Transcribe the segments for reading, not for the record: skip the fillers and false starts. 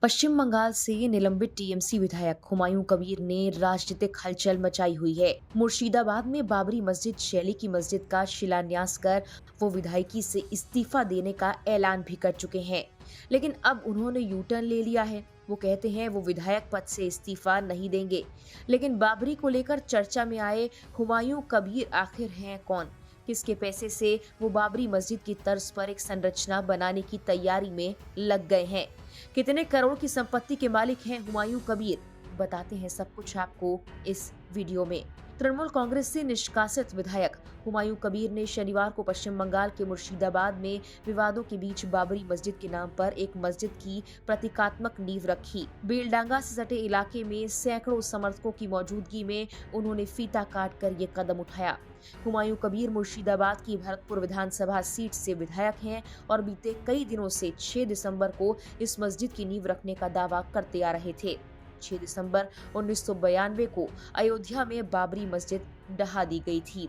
पश्चिम बंगाल से निलंबित टीएमसी विधायक हुमायूं कबीर ने राजनीतिक हलचल मचाई हुई है। मुर्शिदाबाद में बाबरी मस्जिद शैली की मस्जिद का शिलान्यास कर वो विधायकी से इस्तीफा देने का ऐलान भी कर चुके हैं, लेकिन अब उन्होंने यू टर्न ले लिया है। वो कहते हैं वो विधायक पद से इस्तीफा नहीं देंगे। लेकिन बाबरी को लेकर चर्चा में आए हुमायूं कबीर आखिर हैं कौन? किसके पैसे से वो बाबरी मस्जिद की तर्ज पर एक संरचना बनाने की तैयारी में लग गए हैं? कितने करोड़ की संपत्ति के मालिक हैं हुमायूं कबीर? बताते हैं सब कुछ आपको इस वीडियो में। तृणमूल कांग्रेस से निष्कासित विधायक हुमायूं कबीर ने शनिवार को पश्चिम बंगाल के मुर्शिदाबाद में विवादों के बीच बाबरी मस्जिद के नाम पर एक मस्जिद की प्रतीकात्मक नींव रखी। बेलडांगा से सटे इलाके में सैकड़ों समर्थकों की मौजूदगी में उन्होंने फीता काट कर ये कदम उठाया। हुमायूं कबीर मुर्शिदाबाद की भरतपुर विधानसभा सीट से विधायक हैं और बीते कई दिनों से 6 दिसंबर को इस मस्जिद की नींव रखने का दावा करते आ रहे थे। 6 दिसंबर 1992 को अयोध्या में बाबरी मस्जिद ढहा दी गई थी।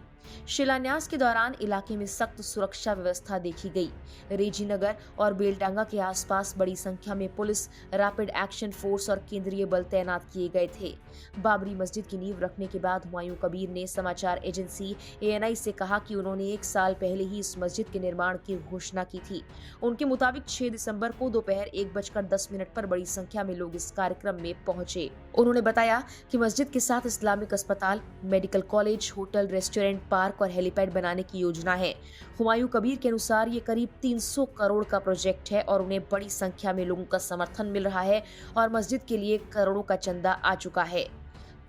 शिलान्यास के दौरान इलाके में सख्त सुरक्षा व्यवस्था देखी गई। रेजीनगर और बेलडांगा के आसपास बड़ी संख्या में पुलिस, रैपिड एक्शन फोर्स और केंद्रीय बल तैनात किए गए थे। बाबरी मस्जिद की नींव रखने के बाद हुमायूं कबीर ने समाचार एजेंसी एएनआई से कहा कि उन्होंने 1 साल पहले ही इस मस्जिद के निर्माण की घोषणा की थी। उनके मुताबिक 6 दिसंबर को दोपहर 1:10 पर बड़ी संख्या में लोग इस कार्यक्रम में पहुंचे। उन्होंने बताया कि मस्जिद के साथ इस्लामिक अस्पताल, medical college, hotel, restaurant, park और हेलीपैड बनाने की योजना है। हुमायूं कबीर के अनुसार ये करीब 300 करोड़ का प्रोजेक्ट है और उन्हें बड़ी संख्या में लोगों का समर्थन मिल रहा है और मस्जिद के लिए करोड़ों का चंदा आ चुका है।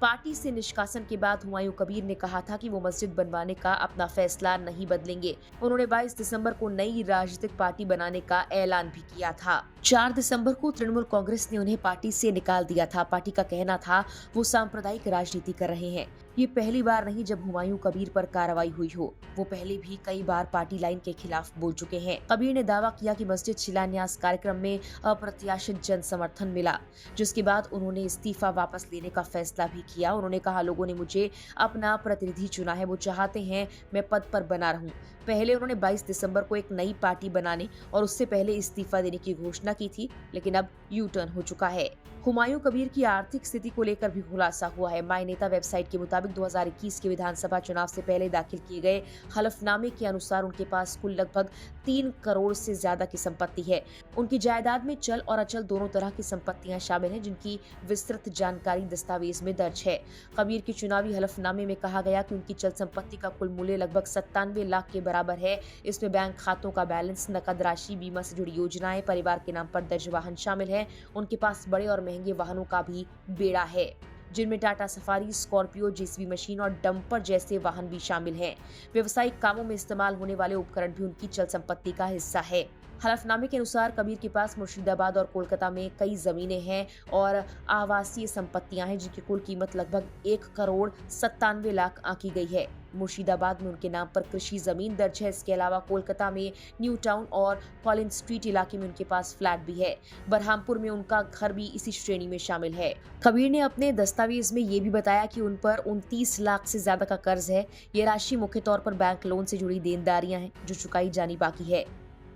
पार्टी से निष्कासन के बाद हुमायूं कबीर ने कहा था कि वो मस्जिद बनवाने का अपना फैसला नहीं बदलेंगे। उन्होंने 22 दिसंबर को नई राजनीतिक पार्टी बनाने का ऐलान भी किया था। 4 दिसंबर को तृणमूल कांग्रेस ने उन्हें पार्टी से निकाल दिया था। पार्टी का कहना था वो सांप्रदायिक राजनीति कर रहे हैं। ये पहली बार नहीं जब हुमायूं कबीर पर कार्रवाई हुई हो। वो पहले भी कई बार पार्टी लाइन के खिलाफ बोल चुके हैं। कबीर ने दावा किया कि मस्जिद शिलान्यास कार्यक्रम में अप्रत्याशित जन समर्थन मिला, जिसके बाद उन्होंने इस्तीफा वापस लेने का फैसला भी किया। उन्होंने कहा, लोगों ने मुझे अपना प्रतिनिधि चुना है, वो चाहते हैं मैं पद पर बना रहूं। पहले उन्होंने 22 दिसंबर को एक नई पार्टी बनाने और उससे पहले इस्तीफा देने की घोषणा की थी, लेकिन अब यू टर्न हो चुका है। हुमायूं कबीर की आर्थिक स्थिति को लेकर भी खुलासा हुआ है। माय नेता वेबसाइट के मुताबिक 2021 के विधानसभा चुनाव से पहले दाखिल किए गए हलफनामे के अनुसार उनके पास कुल लगभग 3 करोड़ से ज्यादा की संपत्ति है। उनकी जायदाद में चल और अचल दोनों तरह की संपत्तियां शामिल हैं, जिनकी विस्तृत जानकारी दस्तावेज में दर्ज है। कबीर के चुनावी हलफनामे में कहा गया कि उनकी चल संपत्ति का कुल मूल्य लगभग 97 लाख के बराबर है। इसमें बैंक खातों का बैलेंस, नकद राशि, बीमा से जुड़ी योजनाएं, परिवार के नाम पर दर्ज वाहन शामिल है। उनके पास बड़े और महंगे वाहनों का भी बेड़ा है, जिनमें Tata safari, Scorpio, JCB machine और डंपर जैसे वाहन भी शामिल हैं। व्यवसायिक कामों में इस्तेमाल होने वाले उपकरण भी उनकी चल संपत्ति का हिस्सा है। हलफनामे के अनुसार कबीर के पास मुर्शिदाबाद और कोलकाता में कई जमीनें हैं और आवासीय संपत्तियां हैं, जिनकी कुल कीमत लगभग 1,97,00,000 आंकी गई है। मुर्शिदाबाद में उनके नाम पर कृषि जमीन दर्ज है। इसके अलावा कोलकाता में न्यू टाउन और कॉलिन स्ट्रीट इलाके में उनके पास फ्लैट भी है। बरहामपुर में उनका घर भी इसी श्रेणी में शामिल है। कबीर ने अपने दस्तावेज में ये भी बताया कि उन पर 29 लाख से ज्यादा का कर्ज है। ये राशि मुख्य तौर पर बैंक लोन से जुड़ी देनदारियां हैं जो चुकाई जानी बाकी है।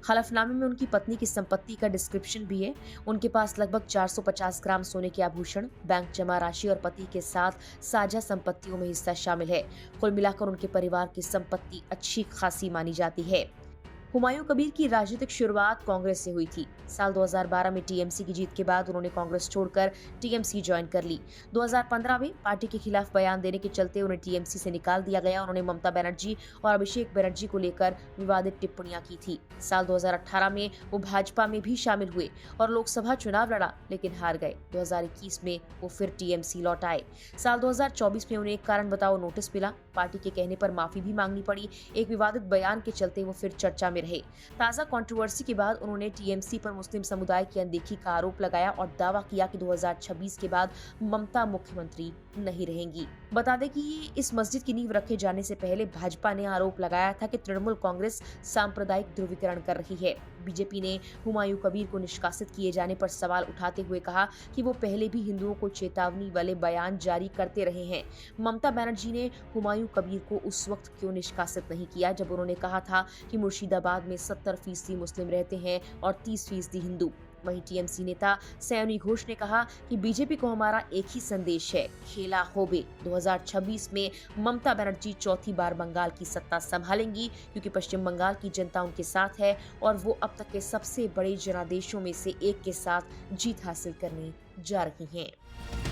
हलफनामे में उनकी पत्नी की संपत्ति का डिस्क्रिप्शन भी है। उनके पास लगभग 450 ग्राम सोने के आभूषण, बैंक जमा राशि और पति के साथ साझा संपत्तियों में हिस्सा शामिल है। कुल मिलाकर उनके परिवार की संपत्ति अच्छी खासी मानी जाती है। हुमायूं कबीर की राजनीतिक शुरुआत कांग्रेस से हुई थी। साल 2012 में टीएमसी की जीत के बाद उन्होंने कांग्रेस छोड़कर टीएमसी ज्वाइन कर ली। 2015 में पार्टी के खिलाफ बयान देने के चलते उन्हें टीएमसी से निकाल दिया गया। उन्होंने ममता बनर्जी और अभिषेक बनर्जी को लेकर विवादित टिप्पणियां की थी। साल 2018 में वो भाजपा में भी शामिल हुए और लोकसभा चुनाव लड़ा, लेकिन हार गए। 2021 में वो फिर टीएमसी लौट आए। साल 2024 में उन्हें एक कारण बताओ नोटिस मिला। पार्टी के कहने पर माफी भी मांगनी पड़ी। एक विवादित बयान के चलते वो फिर चर्चा में रहे। ताजा कंट्रोवर्सी के बाद उन्होंने टीएमसी पर मुस्लिम समुदाय की अनदेखी का आरोप लगाया और दावा किया कि 2026 के बाद ममता मुख्यमंत्री नहीं रहेंगी। बता दें कि इस मस्जिद की नींव रखे जाने से पहले भाजपा ने आरोप लगाया था कि तृणमूल कांग्रेस सांप्रदायिक ध्रुवीकरण कर रही है। बीजेपी ने हुमायूं कबीर को निष्कासित किए जाने पर सवाल उठाते हुए कहा कि वो पहले भी हिंदुओं को चेतावनी वाले बयान जारी करते रहे हैं। ममता बनर्जी ने हुमायूं कबीर को उस वक्त क्यों निष्कासित नहीं किया जब उन्होंने कहा था कि मुर्शिदाबाद में 70% मुस्लिम रहते हैं और 30% हिंदू। वहीं टीएमसी नेता सयानी घोष ने कहा कि बीजेपी को हमारा एक ही संदेश है, खेला होबे। 2026 में ममता बनर्जी चौथी बार बंगाल की सत्ता संभालेंगी, क्योंकि पश्चिम बंगाल की जनता उनके साथ है और वो अब तक के सबसे बड़े जनादेशों में से एक के साथ जीत हासिल करने जा रही हैं।